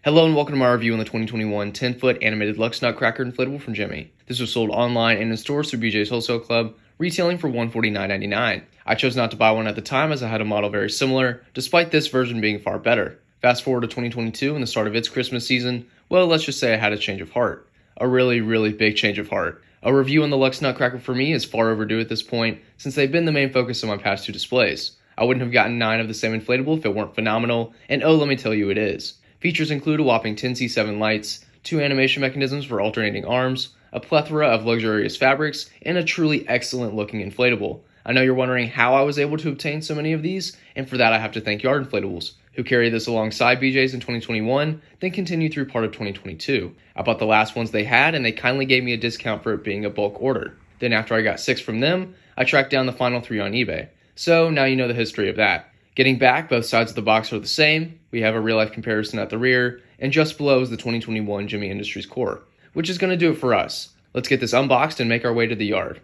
Hello and welcome to my review on the 2021 10-foot animated LUXE Nutcracker inflatable from Gemmy. This was sold online and in stores through BJ's Wholesale Club, retailing for $149.99. I chose not to buy one at the time as I had a model very similar, despite this version being far better. Fast forward to 2022 and the start of its Christmas season, well, let's just say I had a change of heart. A really big change of heart. A review on the LUXE Nutcracker for me is far overdue at this point, since they've been the main focus of my past two displays. I wouldn't have gotten 9 of the same inflatable if it weren't phenomenal, and oh, let me tell you, it is. Features include a whopping 10C7 lights, 2 animation mechanisms for alternating arms, a plethora of luxurious fabrics, and a truly excellent looking inflatable. I know you're wondering how I was able to obtain so many of these, and for that I have to thank Yard Inflatables, who carried this alongside BJ's in 2021, then continued through part of 2022. I bought the last ones they had, and they kindly gave me a discount for it being a bulk order. Then after I got 6 from them, I tracked down the final 3 on eBay. So now you know the history of that. Getting back, both sides of the box are the same. We have a real-life comparison at the rear, and just below is the 2021 Gemmy Industries core, which is going to do it for us. Let's get this unboxed and make our way to the yard.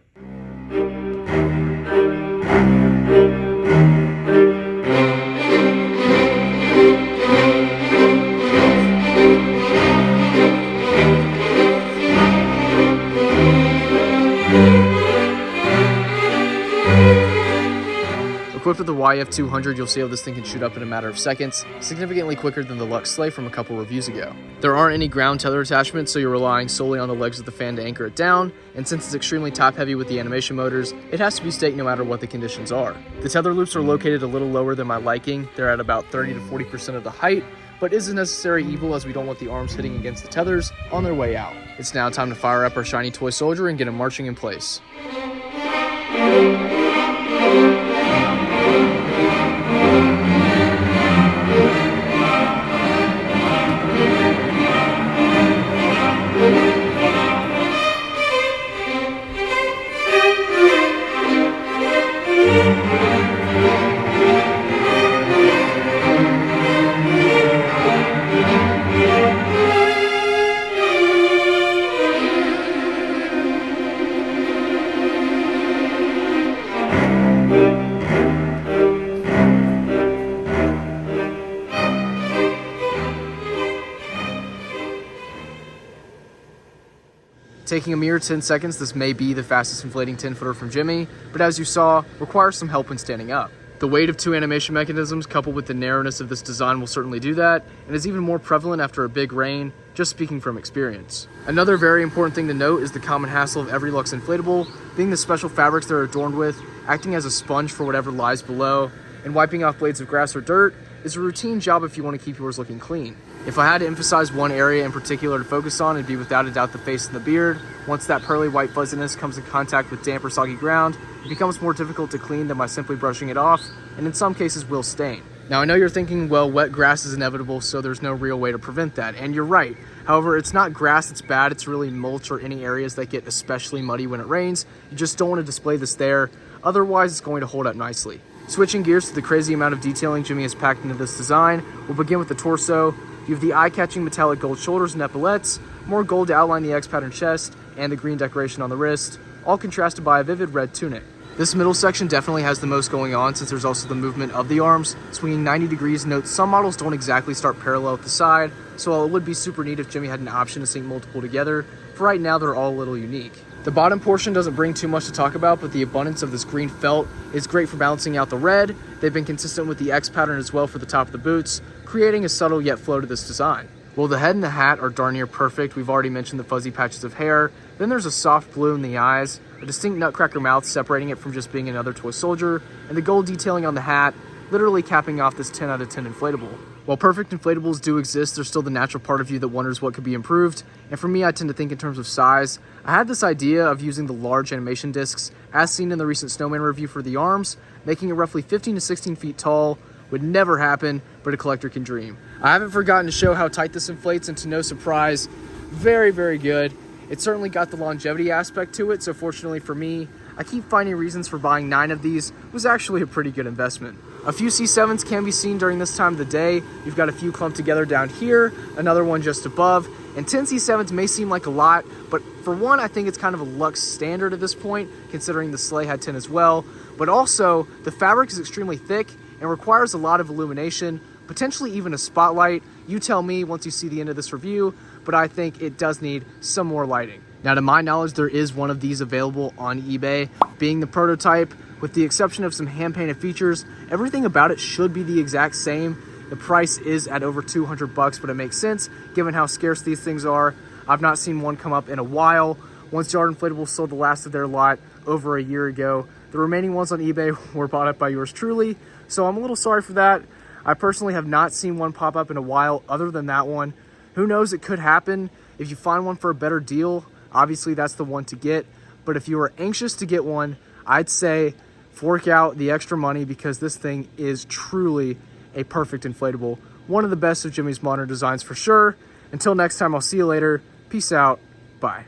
Equipped with the YF200, you'll see how this thing can shoot up in a matter of seconds, significantly quicker than the LUXE sleigh from a couple reviews ago. There aren't any ground tether attachments, so you're relying solely on the legs of the fan to anchor it down, and since it's extremely top heavy with the animation motors, it has to be staked no matter what the conditions are. The tether loops are located a little lower than my liking. They're at about 30 to 40% of the height, but is a necessary evil as we don't want the arms hitting against the tethers on their way out. It's now time to fire up our shiny toy soldier and get him marching in place. Taking a mere 10 seconds, this may be the fastest inflating 10-footer from Gemmy, but as you saw, requires some help when standing up. The weight of 2 animation mechanisms coupled with the narrowness of this design will certainly do that, and is even more prevalent after a big rain, just speaking from experience. Another very important thing to note is the common hassle of every LUXE inflatable, being the special fabrics they're adorned with, acting as a sponge for whatever lies below, and wiping off blades of grass or dirt is a routine job if you want to keep yours looking clean. If I had to emphasize one area in particular to focus on, it'd be without a doubt the face and the beard. Once that pearly white fuzziness comes in contact with damp or soggy ground, it becomes more difficult to clean than by simply brushing it off, and in some cases will stain. Now I know you're thinking, well, wet grass is inevitable, so there's no real way to prevent that, and you're right. However, it's not grass that's bad, it's really mulch or any areas that get especially muddy when it rains. You just don't want to display this there, otherwise it's going to hold up nicely. Switching gears to the crazy amount of detailing Gemmy has packed into this design, we'll begin with the torso. You have the eye-catching metallic gold shoulders and epaulettes, more gold to outline the X-pattern chest, and the green decoration on the wrist, all contrasted by a vivid red tunic. This middle section definitely has the most going on since there's also the movement of the arms, swinging 90 degrees. Note some models don't exactly start parallel at the side, so while it would be super neat if Gemmy had an option to sync multiple together, for right now they're all a little unique. The bottom portion doesn't bring too much to talk about, but the abundance of this green felt is great for balancing out the red. They've been consistent with the X pattern as well for the top of the boots, creating a subtle yet flow to this design. Well, the head and the hat are darn near perfect. We've already mentioned the fuzzy patches of hair. Then there's a soft blue in the eyes, a distinct Nutcracker mouth separating it from just being another toy soldier, and the gold detailing on the hat, literally capping off this 10 out of 10 inflatable. While perfect inflatables do exist, there's still the natural part of you that wonders what could be improved, and for me, I tend to think in terms of size. I had this idea of using the large animation discs, as seen in the recent Snowman review for the arms, making it roughly 15 to 16 feet tall. Would never happen, but a collector can dream. I haven't forgotten to show how tight this inflates, and to no surprise, very good. It certainly got the longevity aspect to it, so fortunately for me, I keep finding reasons for buying 9 of these. It was actually a pretty good investment. A few C7s can be seen during this time of the day. You've got a few clumped together down here, another one just above, and 10 C7s may seem like a lot, but for one, I think it's kind of a LUXE standard at this point, considering the sleigh had 10 as well, but also the fabric is extremely thick and requires a lot of illumination, potentially even a spotlight, You tell me once you see the end of this review, but I think it does need some more lighting. Now, to my knowledge, there is one of these available on eBay. Being the prototype, with the exception of some hand-painted features, everything about it should be the exact same. The price is at over 200 bucks, but it makes sense given how scarce these things are. I've not seen one come up in a while. Once Yard Inflatables sold the last of their lot over a year ago. The remaining ones on eBay were bought up by yours truly, so I'm a little sorry for that. I personally have not seen one pop up in a while other than that one. Who knows, it could happen. If you find one for a better deal, obviously that's the one to get. But if you are anxious to get one, I'd say fork out the extra money because this thing is truly a perfect inflatable. One of the best of Gemmy's modern designs for sure. Until next time, I'll see you later. Peace out. Bye.